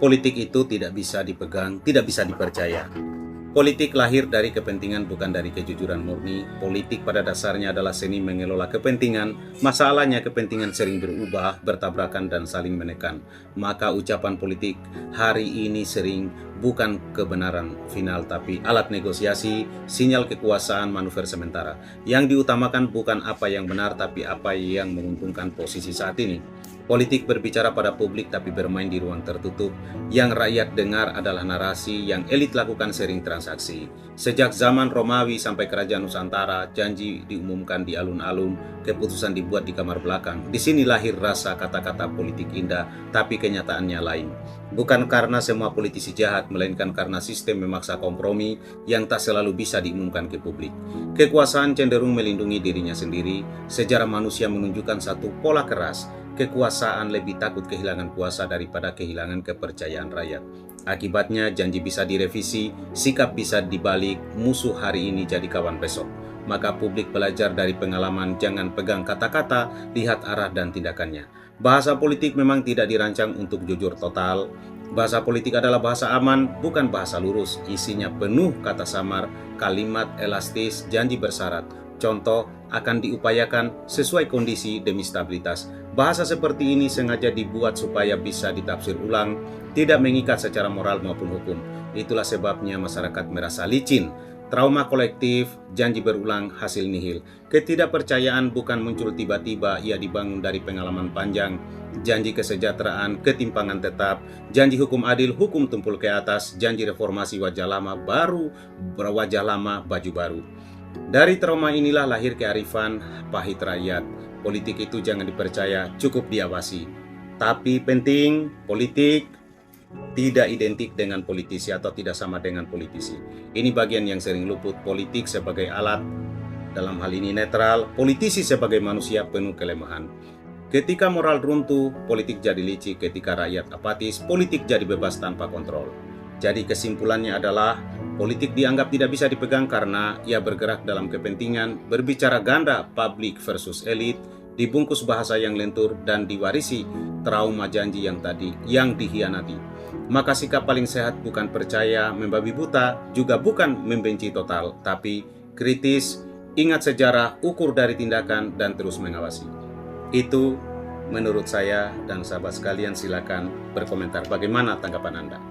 Politik itu tidak bisa dipegang, tidak bisa dipercaya. Politik lahir dari kepentingan bukan dari kejujuran murni. Politik pada dasarnya adalah seni mengelola kepentingan. Masalahnya kepentingan sering berubah, bertabrakan dan saling menekan. Maka ucapan politik hari ini sering bukan kebenaran final tapi alat negosiasi, sinyal kekuasaan, manuver sementara. Yang diutamakan bukan apa yang benar tapi apa yang menguntungkan posisi saat ini. Politik berbicara pada publik tapi bermain di ruang tertutup. Yang rakyat dengar adalah narasi yang elit lakukan sering transaksi. Sejak zaman Romawi sampai kerajaan Nusantara, janji diumumkan di alun-alun, keputusan dibuat di kamar belakang. Di sini lahir rasa kata-kata politik indah, tapi kenyataannya lain. Bukan karena semua politisi jahat, melainkan karena sistem memaksa kompromi yang tak selalu bisa diumumkan ke publik. Kekuasaan cenderung melindungi dirinya sendiri. Sejarah manusia menunjukkan satu pola keras. Kekuasaan lebih takut kehilangan kuasa daripada kehilangan kepercayaan rakyat. Akibatnya janji bisa direvisi, sikap bisa dibalik, musuh hari ini jadi kawan besok. Maka publik belajar dari pengalaman, jangan pegang kata-kata, lihat arah dan tindakannya. Bahasa politik memang tidak dirancang untuk jujur total. Bahasa politik adalah bahasa aman, bukan bahasa lurus. Isinya penuh kata samar, kalimat elastis, janji bersyarat. Contoh, akan diupayakan sesuai kondisi demi stabilitas. Bahasa seperti ini sengaja dibuat supaya bisa ditafsir ulang, tidak mengikat secara moral maupun hukum. Itulah sebabnya masyarakat merasa licin. Trauma kolektif, janji berulang, hasil nihil. Ketidakpercayaan bukan muncul tiba-tiba, ia dibangun dari pengalaman panjang. Janji kesejahteraan, ketimpangan tetap, janji hukum adil, hukum tumpul ke atas, janji reformasi wajah lama, baru berwajah lama, baju baru. Dari trauma inilah lahir kearifan pahit rakyat. Politik itu jangan dipercaya, cukup diawasi. Tapi penting, politik tidak identik dengan politisi atau tidak sama dengan politisi. Ini bagian yang sering luput. Politik sebagai alat, dalam hal ini netral, politisi sebagai manusia penuh kelemahan. Ketika moral runtuh, politik jadi licik. Ketika rakyat apatis, politik jadi bebas tanpa kontrol. Jadi kesimpulannya adalah politik dianggap tidak bisa dipegang karena ia bergerak dalam kepentingan, berbicara ganda publik versus elit, dibungkus bahasa yang lentur dan diwarisi trauma janji yang dihianati. Maka sikap paling sehat bukan percaya, membabi buta, juga bukan membenci total, tapi kritis, ingat sejarah, ukur dari tindakan, dan terus mengawasi. Itu menurut saya, dan sahabat sekalian silakan berkomentar bagaimana tanggapan Anda.